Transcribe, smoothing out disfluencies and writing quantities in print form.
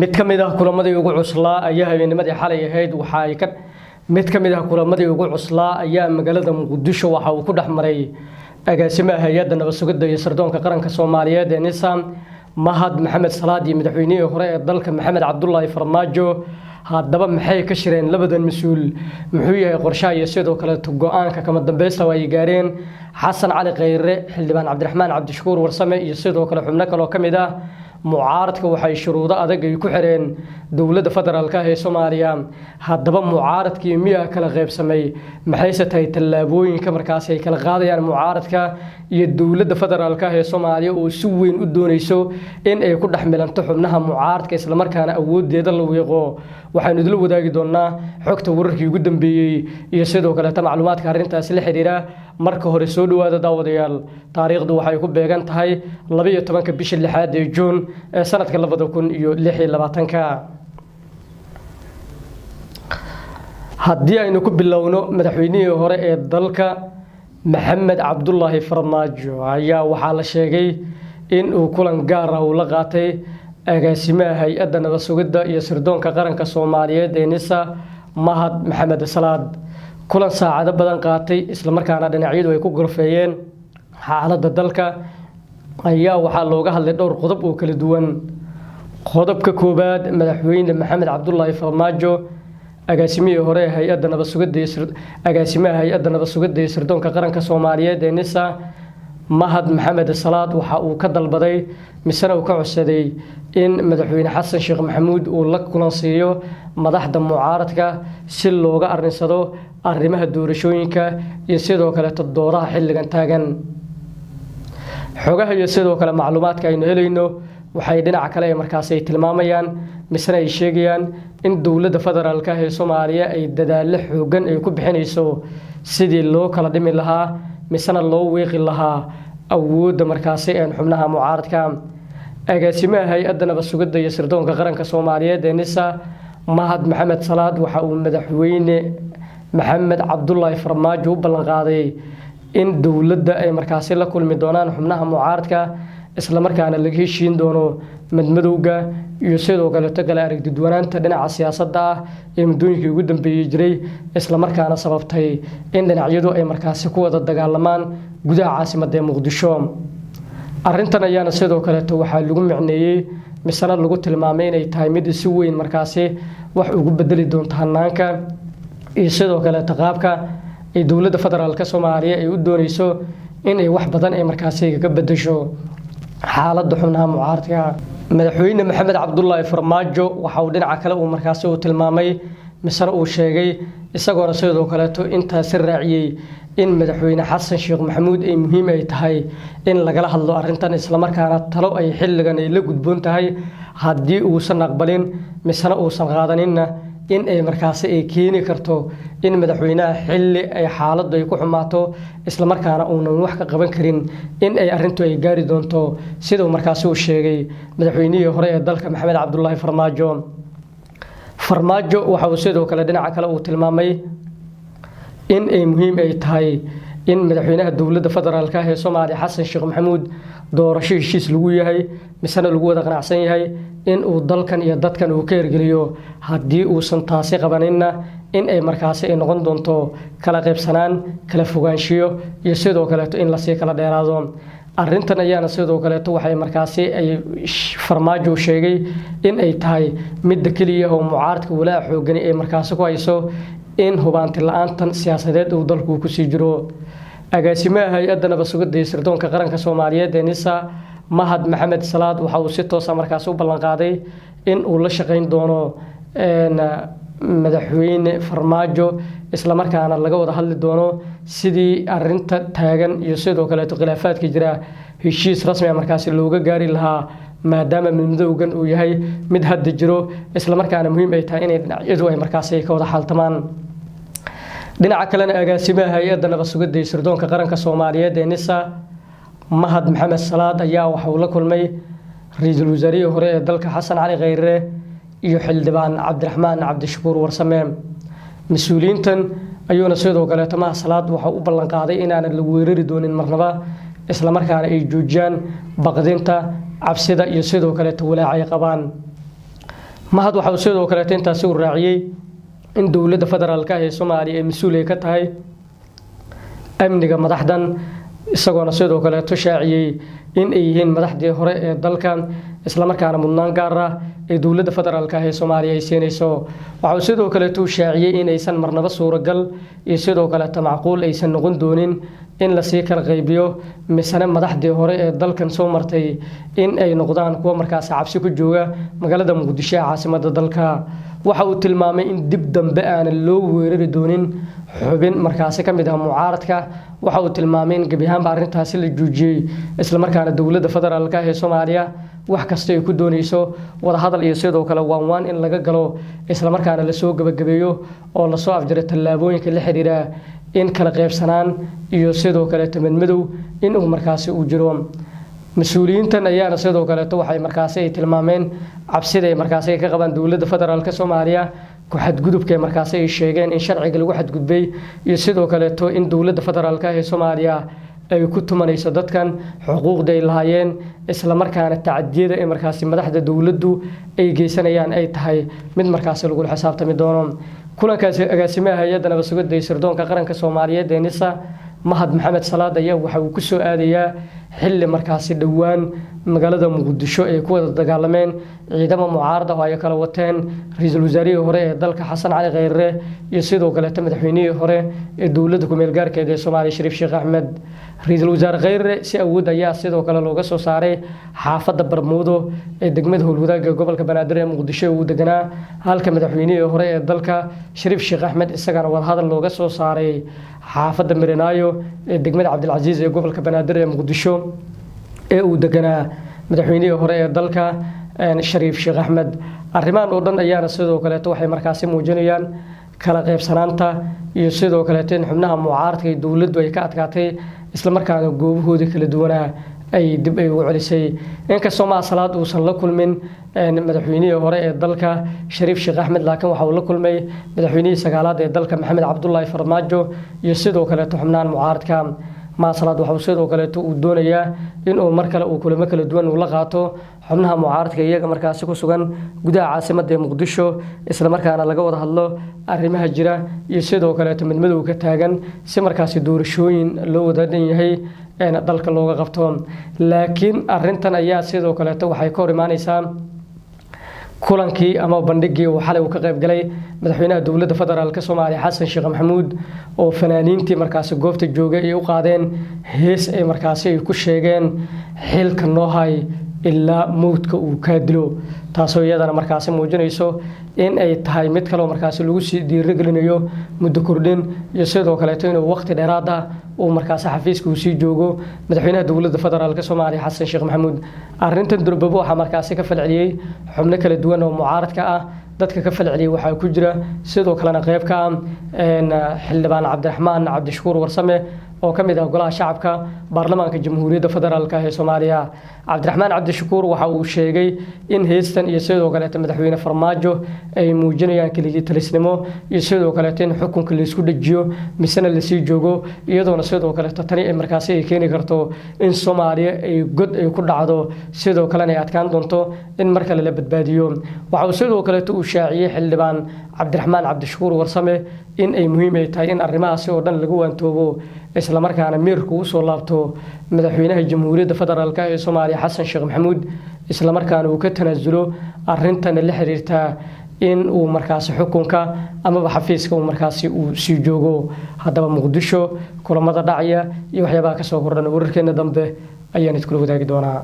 mid ka mid ah kulamadii ugu cuslaa ayaa habeennimadii xalay ahayd mid ka mid ah kulamadii ugu cuslaa ayaa magaalada Muqdisho waxa uu ku dhaxmaray agaasimaha hay'adda nabad sugidda iyo sirdoonka qaranka Soomaaliyeed ee NISA Mahad Maxamed Salaad iyo madaxweynihii hore ee dalka Maxamed Cabdullaahi Farmaajo haddaba maxay ka shireen labadan mas'uul muxuu yahay qorshaha iyo sidoo kale go'aanka kama dambaysta ay gaareen Xasan Cali Khayre xildhibaan Cabdiraxmaan Cabdishakuur Warsame iyo sidoo kale xubno kale oo kamid ah mucaaradka waxay shuruudo adag ay ku xireen dawladda federaalka ee Soomaaliya haddaba mucaaradkii miyaa kala qaybsamay maxay tahay tallaabooyinka markaas ay kala qaadayaan mucaaradka iyo dawladda federaalka ee Soomaaliya oo si weyn u doonayso in ay ku dhaxmilanto xubnaha mucaaradka isla markaana awoodeeda la weeqo waxaanu idin wadaagi doonaa xogta wararkii ugu dambeeyay iyo sidoo kale macluumaadka arrintaas la xiriira marka hore soo dhawaada daawadayaal taariikhdu waxay ku beegan tahay 12 bisha 6 ee June ee sanadka 2026 haddii aynu ku bilowno madaxweynihii hore ee dalka Maxamed Cabdullaahi Farmaajo ayaa waxaa la sheegay in uu kulan gaar ah la qaatay agaasimaha hay'adda nabad sugidda iyo sirdoonka qaranka Soomaaliyeed ee NISA Mahad Maxamed Salaad kulan saacado badan qaatay isla markaana dhinacyadu ay ku gorfeeyeen xaaladda dalka ayaa waxaa looga hadlay dhowr qodob oo kala duwan qodobka koobaad madaxweyne Maxamed Cabdullaahi Farmaajo agaasimihii hore ee hay'adda nabad sugidda iyo sirdoonka qaranka Soomaaliyeed ee NISA Mahad Maxamed Salaad waxa uu ka dalbaday misana uu ka codsaday in madaxweyne Xasan Sheekh Maxamuud uu la kulansiiyo madaxda mucaaradka si looga arrinsado arrimaha doorashooyinka iyo sidoo kale dooraha xilligan taagan xogaha iyo sidoo kale macluumaadka aynu helayno waxay dhinaca kale markaas ay tilmaamayaan misana ay sheegayaan in dawladda federaalka ee Soomaaliya ay dadaal xooggan ay ku bixinayso sidii loo kala dhimi lahaa misana loo weeqi lahaa awoodda markaas ee xubnaha mucaaradka agaasimaha hay'adda nabad sugidda iyo sirdoonka qaranka Soomaaliyeed ee NISA Mahad Maxamed Salaad waxa uu madaxweyne Maxamed Cabdullaahi Farmaajo u ballan qaaday in dawladda ay markaas la kulmi doonaan xubnaha mucaaradka isla markaana laga heshiin doono madmadowga iyo sidoo kale tagala aragtidwanaanta dhinaca siyaasadda ah ee muddooyinkii ugu dambeeyay jiray isla markaana sababtay in dhinacyadu ay markaas ku wada dagaalamaan gudaha caasimadda Muqdisho arrintan ayaana sidoo kale waxaa lagu micneeyay misana lagu tilmaamay inay tahay mid si weyn markaas wax ugu bedeli doonto hanaanka iyo sidoo kale qaabka ay dawladda federaalka Soomaaliya ay u doonayso in ay wax badan ay markaas ka bedesho xaaladda xubnaha mucaaradka madaxweyne Maxamed Cabdullaahi Farmaajo waxa uu dhinaca kale uu markaas uu tilmaamay misana uu sheegay isagoo sidoo kale intaas raaciyay in madaxweyne Xasan Sheekh Maxamuud ay muhiim ay tahay in laga hadlo arrintan isla markaana talo ay xilligan ay la gudboon tahay haddii uu san aqbalin misana uu san qaadaninna in ay markaas ay keeni karto in madaxweynaha xilli ay xaaladdu ay ku xumaato isla markaana uu wax ka qaban karin in ay arrintu ay gaari doonto sidoo markaas uu sheegay madaxweynihii hore ee dalka Maxamed Cabdullaahi Farmaajo waxa uu sidoo kale dhinaca kale uu tilmaamay in ay muhiim ay tahay in madaxweynaha dawladda federaalka ee Soomaaliya Xasan Sheekh Maxamuud doorasho heshiis lagu yahay misana lagu wada qanacsan yahay in uu dalkan iyo dadkan uu ka hirgeliyo haddii uu san taasi qabanina in ay markaas ay noqon doonto kala qaybsanaan kala fogaanshiyo iyo sidoo kale in la sii kala dheeraado arrintan ayaana sidoo kale waxay markaas ay Farmaajo sheegay in ay tahay mid kaliya oo mucaaradka walaa xoogan ay markaas ku hayso in hubaanti la'aantan siyaasadeed uu dalku ku sii jiro agaasimaha hay'adda nabad sugidda iyo sirdoonka qaranka Soomaaliyeed ee NISA Mahad Maxamed Salaad waxa uu si toos ah markaas u ballan qaaday in uu la shaqeyn doono madaxweyne Farmaajo isla markaana laga wada hadli doono sidii arrinta taagan iyo sidoo kale khilaafaadka jira heshiis rasmi ah markaas looga gaari lahaa maadaama midowgan uu yahay mid hadda jiro isla markaana muhiim ay tahay in dhinacyadu ay markaas ka wada xaltamaan dhinaca kalena agaasimaha hay'adda nabad sugidda iyo sirdoonka qaranka Soomaaliyeed ee NISA Mahad Maxamed Salaad ayaa waxa uu la kulmay ra'iisul wasaarihii hore ee dalka Xasan Cali Khayre iyo xildhibaan Cabdiraxmaan Cabdishakuur Warsame mas'uuliyiintan ayuuna sidoo kale Mahad Salaad waxa uu ballan qaaday in aan la weerari doonin marnaba isla markaana ay joojiyaan baqdinta cabsida iyo sidoo kale walaaca ay qabaan mahad waxa uu sidoo kale intaasi u raaciyay in dowladda federaalka ee Soomaaliya ay mas'uul ka tahay amniga madaxdan isagoona sidoo kale shaaciyay in ay yihiin madaxdii hore ee dalka isla markaana mudnaan gaar ah ee dowladda federaalka ee Soomaaliya ay siinayso waxa uu sidoo kale shaaciyay in aysan marnaba suuragal iyo sidoo kale macquul aysan noqon doonin in la sii kala qaybiyo misana madaxdii hore ee dalkan soo martay in ay noqdaan kuwa markaas cabsi ku jooga magaalada Muqdisho ee caasimadda dalka waxa uu tilmaamay in dib dambe aan loo weerari doonin xubin markaas ka mid ah mucaaradka waxa uu tilmaamay in gabiyaanba arintaasi la joojiyay isla markaana dowladda federaalka ee Soomaaliya wax kasta ay ku doonayso wada hadal iyo sidoo kale waan in laga galo isla markaana la soo gabagabeeyo oo la soo afjaro tallaabooyinka la xiriira in kala qaybsanaan iyo sidoo kale madmadow in uu markaas uu jiro mas'uuliyiintan ayaana sidoo kale waxay markaas ay tilmaameen cabsida ay markaas ay ka qabaan dowladda federaalka Soomaaliya ku xadgudubka markaas ay sheegeen in sharciga lagu xadgudbay iyo sidoo kale in dowladda federaalka ee Soomaaliya ay ku tumanayso dadkan xuquuqda ay lahaayeen isla markaana tacadiyada ee markaas madaxda dowladdu ay geysanayaan ay tahay mid markaas lagu xisaabtami doono kulankaasi agaasimaha hay'adda nabad sugidda iyo sirdoonka qaranka Soomaaliyeed ee NISA mahad maxamed salaad ayaa waxa uu ku soo aadayaa xilli markaas dhawaan magaalada Muqdisho ay ku wada dagaalameen ciidamo mucaarad ah oo ay kala wateen ra'iisul wasaarihii hore ee dalka Xasan Cali Khayre iyo sidoo kale madaxweynihii hore ee dowladda ku meel gaarkeeda ee Soomaaliya Shariif Sheekh Axmed ra'iisul wasaare Khayre si awood ayaa sidoo kale looga soo saaray xaafadda Barmuudo ee degmada Howlwadaaga gobolka Banaadir ee Muqdisho uu deganaa halka madaxweynihii hore ee dalka Shariif Sheekh Axmed isagana wada hadal looga soo saaray xaafadda Mirinaayo ee degmada Cabdilcaziz ee gobolka Banaadir ee Muqdisho ee uu deganaa madaxweynihii hore ee dalka Shariif Sheekh Axmed arrimahan oo dhan ayaana sidoo kale waxay markaas muujinayaan kala qaybsanaanta iyo sidoo kale in xubnaha mucaaradka ee dowladdu ay ka adkaatay isla markaana goobahooda kala duwanaa ay dib ay ugu celisay inkastoo ma salaad uusan la kulmin madaxweynihii hore ee dalka Shariif Sheekh Axmed laakiin waxa uu la kulmay madaxweynihii sagaalaad ee dalka Maxamed Cabdullaahi Farmaajo iyo sidoo kale xubnaha mucaaradka ma salaad waxa uu sidoo kale uu doonayaa in uu mar kale uu kulamo kala duwan uu la qaato xubnaha mucaaradka iyaga markaas ku sugan gudaha caasimadda Muqdisho isla markaana laga wada hadlo arrimaha jira iyo sidoo kale madmadow ka taagan si markaas doorashooyin loo wada dhan yahay dalka looga qabto laakiin arintan ayaa sidoo kale waxay ka hor imaanaysaa kulankii ama bandhigii uu xalay ka qayb galay madaxweynaha dowladda federaalka Soomaaliya Xasan Sheekh Maxamuud oo fanaaniintii markaas goobta joogay ay u qaadeen hees ay markaas ay ku sheegeen xilka noo hay ilaa mowdka uu ka dilo taasoo iyadana markaas muujinayso in ay tahay mid kale oo markaas lagu sii dhiirigelinayo muddo kordhin iyo sidoo kale inuu waqti dheeraad ah uu markaas xafiiska uu sii joogo madaxweynaha dowladda federaalka Soomaaliya Xasan Sheekh Maxamuud arrintan durbabo waxa markaas ka falceliyay xubno kala duwan oo mucaaradka ah dadka ka falceliyay waxa ku jira sidoo kalena qayb ka ah xildhibaan Cabdiraxmaan Cabdishakuur Warsame oo kamid ah golaha shacabka baarlamaanka jamhuuriyadda federaalka ee Soomaaliya Cabdiraxmaan Cabdishakuur waxa uu sheegay in heestan iyo sidoo kale madaxweyne Farmaajo ay muujinayaan kaliya talisnimo iyo sidoo kale in xukunka la isku dhajiyo misana la sii joogo iyadoo sidoo kale tani ay markaas ay keeni karto in Soomaaliya ay god ay ku dhacdo sidoo kale ay adkaan doonto in marka la badbaadiyo waxa uu sidoo kale uu shaaciyay xildhibaan Cabdiraxmaan Cabdishakuur Warsame in ay muhiim ay tahay in arrimahaas oo dhan lagu waantoobo isla markaana meerku u soo laabto madaxweynaha jamhuuriyadda federaalka ee Soomaaliya Xasan Sheekh Maxamuud isla markaana uu ka tanaasulo arrintan la xiriirta in uu markaas xukunka ama xafiiska uu markaas uu sii joogo hadaba Muqdisho kulamada dhacaya iyo waxyaabaha ka soo kordhan wararkeena dambe ayaan idinku wadaagi doonaa